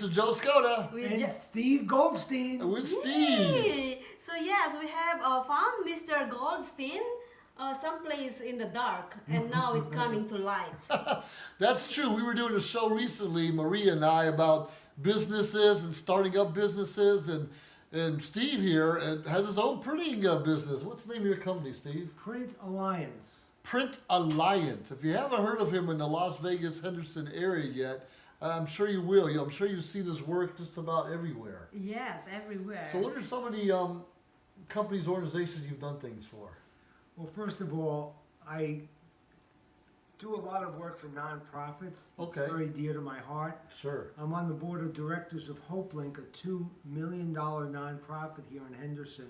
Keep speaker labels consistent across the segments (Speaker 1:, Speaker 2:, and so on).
Speaker 1: is Joe Skoda.
Speaker 2: And Steve Goldsteen.
Speaker 1: And with Steve.
Speaker 3: Yay! So yes, we have found Mr. Godsteen someplace in the dark, and now it's coming to light.
Speaker 1: That's true. We were doing a show recently, Maria and I, about businesses and starting up businesses, and Steve here has his own printing business. What's the name of your company, Steve?
Speaker 2: Print Alliance.
Speaker 1: Print Alliance. If you haven't heard of him in the Las Vegas, Henderson area yet, I'm sure you will. I'm sure you've seen his work just about everywhere.
Speaker 3: Yes, everywhere.
Speaker 1: So what are some of the companies, organizations you've done things for?
Speaker 2: Well, first of all, I do a lot of work for nonprofits. It's
Speaker 1: Okay.
Speaker 2: very dear to my heart.
Speaker 1: Sure.
Speaker 2: I'm on the board of directors of HopeLink, a $2 million nonprofit here in Henderson.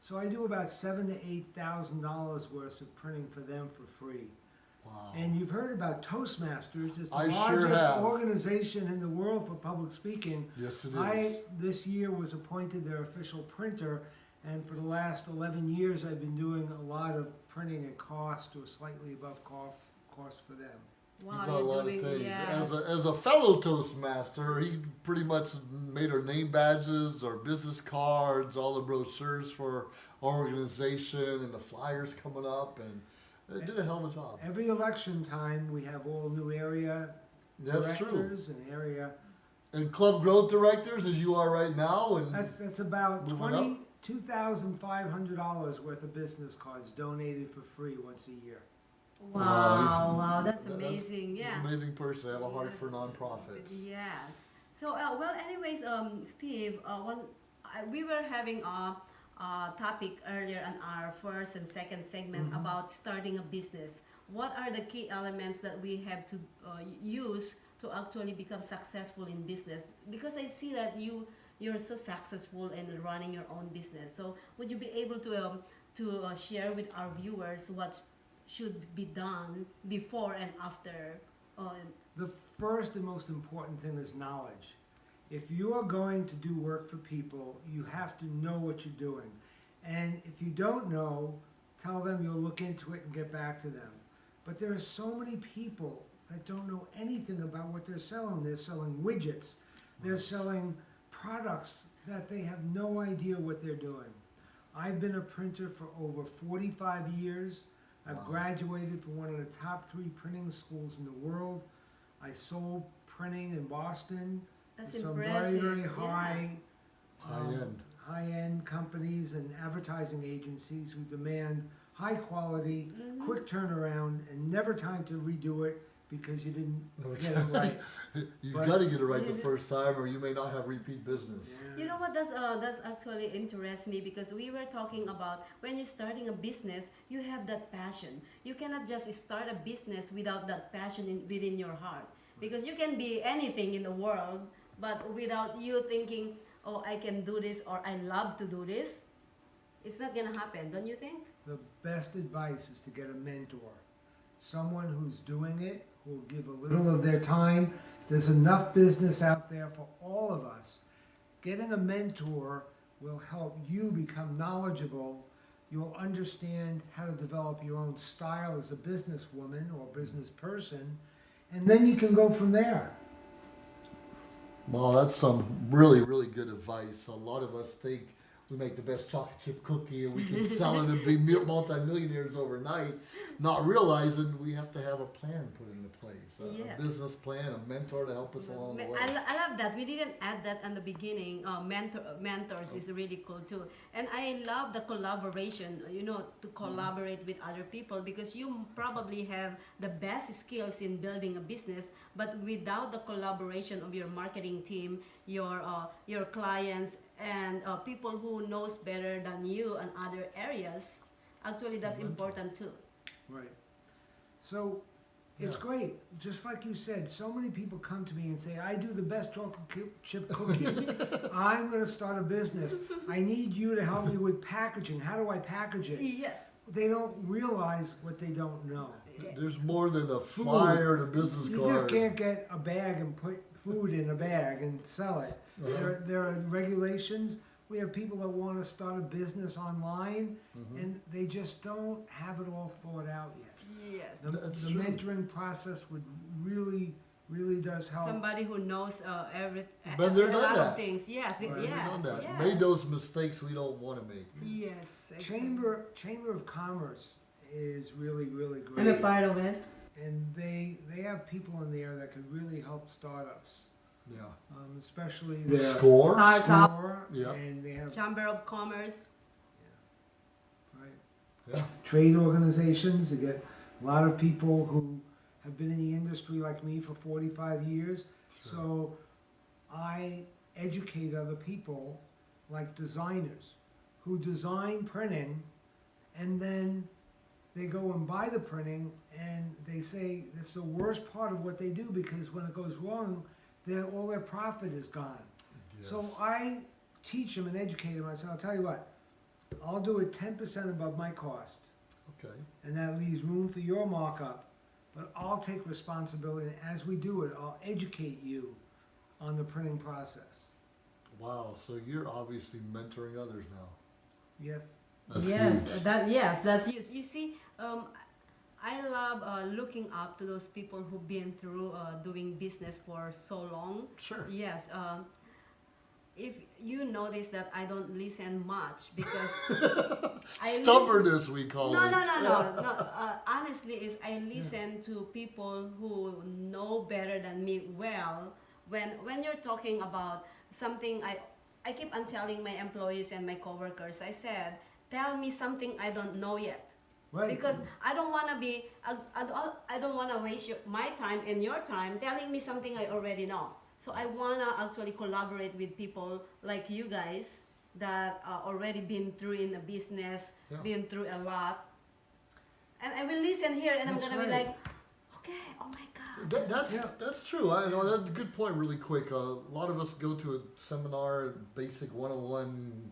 Speaker 2: So I do about $7,000 to $8,000 worth of printing for them for free.
Speaker 1: Wow.
Speaker 2: And you've heard about Toastmasters. It's the
Speaker 1: I sure
Speaker 2: largest
Speaker 1: have.
Speaker 2: organization in the world for public speaking.
Speaker 1: Yes, it is.
Speaker 2: I, this year, was appointed their official printer, and for the last 11 years, I've been doing a lot of printing at cost or slightly above cost for them.
Speaker 3: Wow,
Speaker 1: You've done a lot of
Speaker 3: doing,
Speaker 1: things.
Speaker 3: yes.
Speaker 1: As a fellow Toastmaster, he pretty much made our name badges, our business cards, all the brochures for our organization, and the flyers coming up, and it did a hell of a job.
Speaker 2: Every election time, we have all new area
Speaker 1: That's true.
Speaker 2: directors and area.
Speaker 1: And club growth directors, as you are right now, and
Speaker 2: That's about
Speaker 1: Moving up.
Speaker 2: $22,500 worth of business cards donated for free once a year.
Speaker 3: Wow, that's amazing.
Speaker 1: He's
Speaker 3: Yeah.
Speaker 1: an amazing person. I have a heart for nonprofits.
Speaker 3: Yes. So, well, anyways, Steve, we were having a topic earlier in our first and second segment about starting a business. What are the key elements that we have to use to actually become successful in business? Because I see that you're so successful in running your own business. So, would you be able to share with our viewers what should be done before and after?
Speaker 2: The first and most important thing is knowledge. If you are going to do work for people, you have to know what you're doing. And if you don't know, tell them you'll look into it and get back to them. But there are so many people that don't know anything about what they're selling. They're selling widgets. They're selling products that they have no idea what they're doing. I've been a printer for over 45 years. I've
Speaker 1: Wow.
Speaker 2: graduated from one of the top 3 printing schools in the world. I sold printing in Boston.
Speaker 3: That's
Speaker 2: to some
Speaker 3: impressive.
Speaker 2: very
Speaker 3: Yeah.
Speaker 2: high-end companies and advertising agencies who demand high quality, quick turnaround, and never time to redo it because you didn't get it right.
Speaker 1: You've
Speaker 2: But-
Speaker 1: got to get it right the first time, or you may not have repeat business.
Speaker 3: You know what? That's actually interests me because we were talking about when you're starting a business, you have that passion. You cannot just start a business without that passion within your heart, because you can be anything in the world, but without you thinking, "Oh, I can do this," or "I love to do this," it's not gonna happen. Don't you think?
Speaker 2: The best advice is to get a mentor, someone who's doing it, who will give a little of their time. There's enough business out there for all of us. Getting a mentor will help you become knowledgeable. You'll understand how to develop your own style as a businesswoman or business person, and then you can go from there.
Speaker 1: Well, that's some really, really good advice. A lot of us think we make the best chocolate chip cookie and we can sell it and be multi-millionaires overnight, not realizing we have to have a plan put into place,
Speaker 3: Yes.
Speaker 1: a business plan, a mentor to help us along the way.
Speaker 3: I love that. We didn't add that in the beginning. Mentors is really cool too. And I love the collaboration, to collaborate with other people, because you probably have the best skills in building a business, but without the collaboration of your marketing team, your clients, and people who knows better than you in other areas, actually that's important too.
Speaker 2: Right. So it's great. Just like you said, so many people come to me and say, I do the best chocolate chip cookies. I'm going to start a business. I need you to help me with packaging. How do I package it?
Speaker 3: Yes.
Speaker 2: They don't realize what they don't know.
Speaker 1: There's more than a flyer and a business
Speaker 2: You
Speaker 1: card.
Speaker 2: just can't get a bag and put food in a bag and sell it. There are regulations. We have people that want to start a business online, and they just don't have it all thought out yet.
Speaker 3: Yes.
Speaker 2: The
Speaker 1: That's true.
Speaker 2: mentoring process would really, really does help.
Speaker 3: Somebody who knows
Speaker 1: Been there,
Speaker 3: a
Speaker 1: done
Speaker 3: lot
Speaker 1: that.
Speaker 3: of things. Yes,
Speaker 2: Right.
Speaker 1: We've
Speaker 3: yes,
Speaker 1: done that.
Speaker 3: yes.
Speaker 1: Made those mistakes we don't want to make.
Speaker 3: Yes, exactly.
Speaker 2: Chamber of Commerce is really, really great.
Speaker 3: I'm a part of it.
Speaker 2: And they have people in there that could really help startups,
Speaker 1: Yeah.
Speaker 2: especially their
Speaker 1: Score?
Speaker 3: Starts up.
Speaker 2: store,
Speaker 1: Yeah.
Speaker 2: and they have
Speaker 3: Chamber of Commerce.
Speaker 2: right,
Speaker 1: Yeah.
Speaker 2: trade organizations. They get a lot of people who have been in the industry like me for 45 years.
Speaker 1: Sure.
Speaker 2: So I educate other people, like designers, who design printing, and then they go and buy the printing, and they say it's the worst part of what they do because when it goes wrong, all their profit is gone. So
Speaker 1: Yes.
Speaker 2: I teach them and educate them. I say, I'll tell you what, I'll do it 10% above my cost,
Speaker 1: Okay.
Speaker 2: and that leaves room for your markup. But I'll take responsibility, and as we do it, I'll educate you on the printing process.
Speaker 1: Wow. So you're obviously mentoring others now.
Speaker 2: Yes.
Speaker 1: That's
Speaker 3: yes,
Speaker 1: huge.
Speaker 3: that's huge. You see, I love looking up to those people who've been through doing business for so long.
Speaker 1: Sure.
Speaker 3: Yes. If you notice that I don't listen much because I
Speaker 1: Stubbornness, we call
Speaker 3: no,
Speaker 1: it.
Speaker 3: no, no, no, no. Honestly, is I listen to people who know better than me well. When you're talking about something, I keep on telling my employees and my coworkers. I said, tell me something I don't know yet.
Speaker 2: Right.
Speaker 3: Because I don't want to be, I don't want to waste my time and your time telling me something I already know. So I want to actually collaborate with people like you guys that already been through in the business,
Speaker 1: Yeah.
Speaker 3: been through a lot. And I will listen here and I'm
Speaker 2: That's
Speaker 3: going to be
Speaker 2: right.
Speaker 3: like, okay, oh my God.
Speaker 2: Yeah.
Speaker 1: That's true. I know that's a good point. Really quick, a lot of us go to a seminar, basic 101,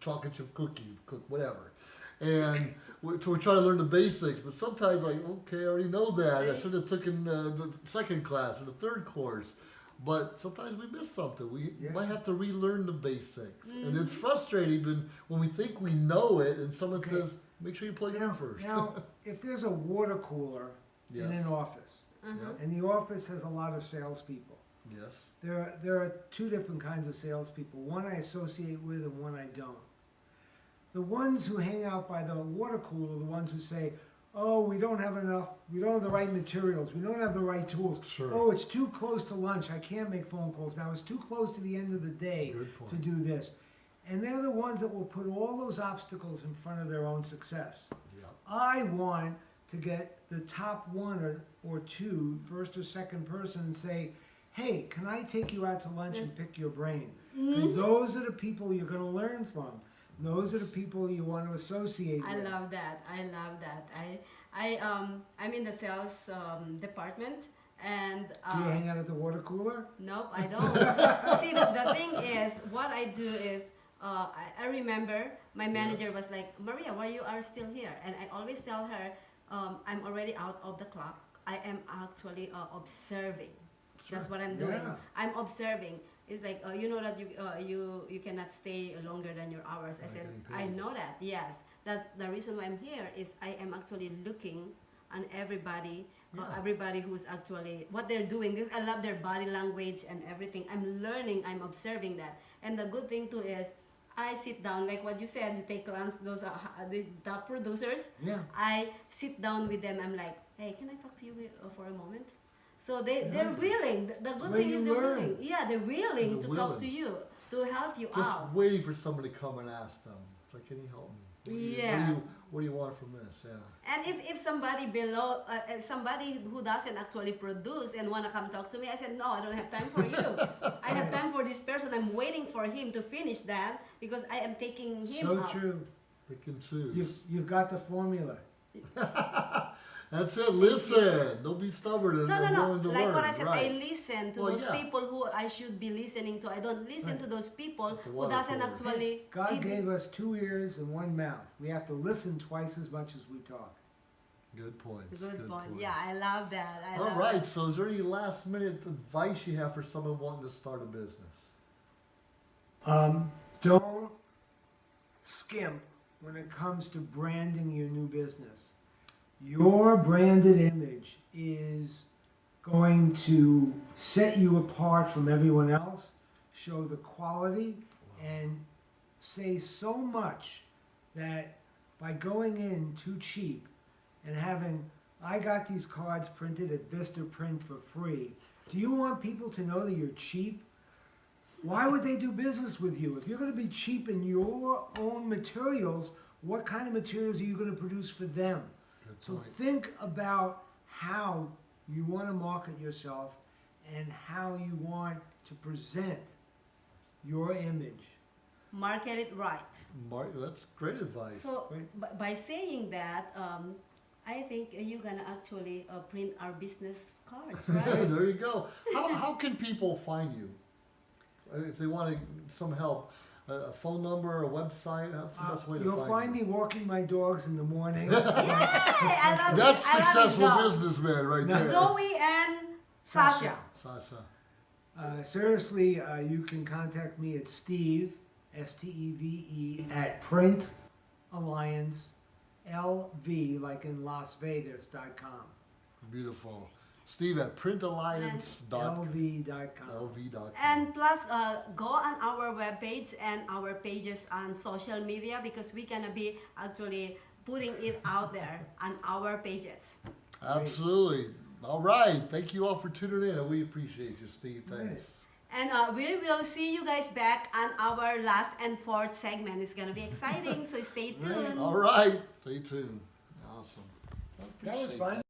Speaker 1: chocolate chip cookie, cook whatever, and so we're trying to learn the basics. But sometimes, like, okay, I already know that. I should have taken the second class or the third course. But sometimes we miss something. We
Speaker 2: Yeah.
Speaker 1: might have to relearn the basics, and it's frustrating when we think we know it, and someone
Speaker 2: Okay.
Speaker 1: says, "Make sure you plug it in first."
Speaker 2: Now, if there's a water cooler in
Speaker 1: Yes.
Speaker 2: an office,
Speaker 1: Yeah.
Speaker 2: and the office has a lot of salespeople,
Speaker 1: Yes.
Speaker 2: there are two different kinds of salespeople. One I associate with and one I don't. The ones who hang out by the water cooler are the ones who say, oh, we don't have enough, we don't have the right materials, we don't have the right tools.
Speaker 1: Sure.
Speaker 2: Oh, it's too close to lunch, I can't make phone calls now, it's too close to the end of the day
Speaker 1: Good point.
Speaker 2: to do this. And they're the ones that will put all those obstacles in front of their own success.
Speaker 1: Yeah.
Speaker 2: I want to get the top one or two, first or second person, and say, hey, can I take you out to lunch and
Speaker 3: Yes.
Speaker 2: pick your brain? Because those are the people you're going to learn from. Those are the people you want to associate
Speaker 3: I
Speaker 2: with.
Speaker 3: love that. I love that. I'm in the sales department, and
Speaker 2: Do you hang out at the water cooler?
Speaker 3: nope, I don't. See, the thing is, what I do is, I remember my manager was like, Maria, why you are still here? And I always tell her, I'm already out of the clock. I am actually observing. That's what I'm doing.
Speaker 2: Yeah.
Speaker 3: I'm observing. It's like you know that you cannot stay longer than your hours. I
Speaker 1: Not
Speaker 3: said
Speaker 1: getting
Speaker 3: I
Speaker 1: paid.
Speaker 3: know that. Yes, that's the reason why I'm here. Is I am actually looking on everybody, everybody who's actually what they're doing. Because I love their body language and everything. I'm learning. I'm observing that. And the good thing too is I sit down like what you said. You take lunch. Those are the top producers.
Speaker 2: Yeah.
Speaker 3: I sit down with them. I'm like, hey, can I talk to you for a moment? So they're willing. The good
Speaker 2: where
Speaker 3: thing
Speaker 2: you
Speaker 3: is they're
Speaker 2: learn.
Speaker 3: willing. Yeah, they're willing
Speaker 1: They're
Speaker 3: to talk
Speaker 1: willing.
Speaker 3: to you, to help you
Speaker 1: Just
Speaker 3: out.
Speaker 1: waiting for somebody to come and ask them. It's like, can you help me?
Speaker 3: Yes.
Speaker 1: What do you want from this? Yeah.
Speaker 3: And if somebody below, somebody who doesn't actually produce and want to come talk to me, I said, no, I don't have time for you. I have time for this person. I'm waiting for him to finish that because I am taking him
Speaker 2: So
Speaker 3: out.
Speaker 2: true.
Speaker 1: Pick and choose.
Speaker 2: You've got the formula.
Speaker 1: That's it. Listen. Don't be stubborn and
Speaker 3: No,
Speaker 1: willing to
Speaker 3: like
Speaker 1: learn.
Speaker 3: what I said,
Speaker 1: right.
Speaker 3: I listen to
Speaker 1: Well,
Speaker 3: those
Speaker 1: yeah.
Speaker 3: people who I should be listening to. I don't listen
Speaker 2: Right.
Speaker 3: to those people
Speaker 1: Like the
Speaker 3: who
Speaker 1: water
Speaker 3: doesn't
Speaker 1: cooler.
Speaker 3: actually.
Speaker 2: God
Speaker 3: give-
Speaker 2: gave us 2 ears and 1 mouth. We have to listen twice as much as we talk.
Speaker 1: Good points.
Speaker 3: Good point.
Speaker 1: points.
Speaker 3: Yeah, I love that. I
Speaker 1: All
Speaker 3: love
Speaker 1: right.
Speaker 3: that.
Speaker 1: So, is there any last minute advice you have for someone wanting to start a business?
Speaker 2: Don't skimp when it comes to branding your new business. Your branded image is going to set you apart from everyone else, show the quality, and say so much that by going in too cheap and having, I got these cards printed at Vista Print for free. Do you want people to know that you're cheap? Why would they do business with you? If you're going to be cheap in your own materials, what kind of materials are you going to produce for them?
Speaker 1: Good
Speaker 2: So
Speaker 1: point.
Speaker 2: think about how you want to market yourself and how you want to present your image.
Speaker 3: Market it right.
Speaker 1: Mark, that's great advice.
Speaker 3: So
Speaker 2: Right.
Speaker 3: by saying that, I think you're gonna actually print our business cards, right?
Speaker 1: There you go. How can people find you? If they want some help, a phone number, a website, that's the best way to
Speaker 2: You'll find
Speaker 1: you.
Speaker 2: me walking my dogs in the morning.
Speaker 3: Yay! I love
Speaker 1: That's
Speaker 3: it. I love it,
Speaker 1: successful
Speaker 3: dog.
Speaker 1: businessman right
Speaker 2: No.
Speaker 1: there.
Speaker 3: Zoe and Sasha.
Speaker 1: Sasha.
Speaker 2: Seriously, you can contact me at Steve, Steve, at Print Alliance, LV, like in Las Vegas.com.
Speaker 1: Beautiful. Steve at printalliance.lv.com.
Speaker 2: LV.com.
Speaker 3: And plus, go on our webpage and our pages on social media because we're gonna be actually putting it out there on our pages.
Speaker 1: Absolutely. All right. Thank you all for tuning in, and we appreciate you, Steve. Thanks.
Speaker 3: And we will see you guys back on our last and fourth segment. It's gonna be exciting, so stay tuned.
Speaker 1: All right. Stay tuned. Awesome. I
Speaker 2: That was
Speaker 1: appreciate
Speaker 2: fun.